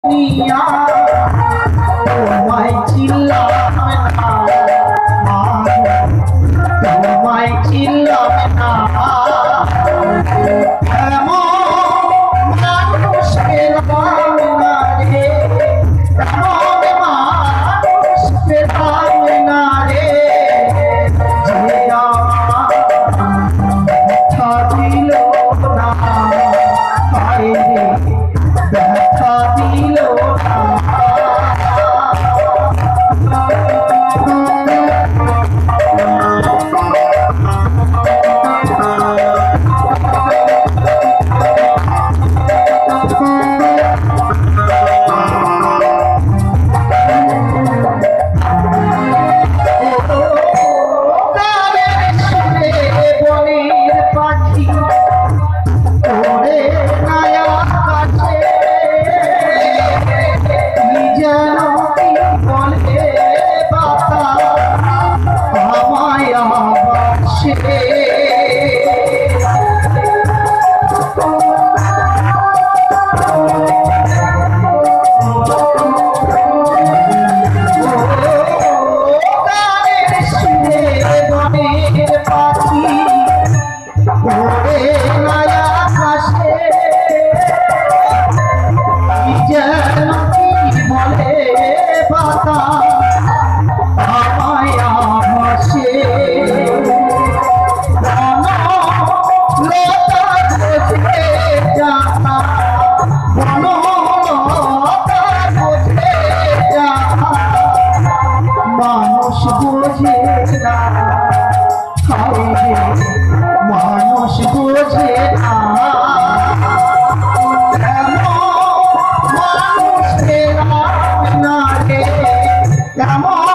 নিয়া তোমায় চিল্লাম না মা তোমায় চিল্লাম না এমন মানুষ পেলাম না রে এমন মানুষ পেলাম না রে যে ব্যথা দিল না হায় রে ব্যথা দিল না মানুষ বোঝে না মানুষ বোঝে না মানুষ পেলাম না রে এমন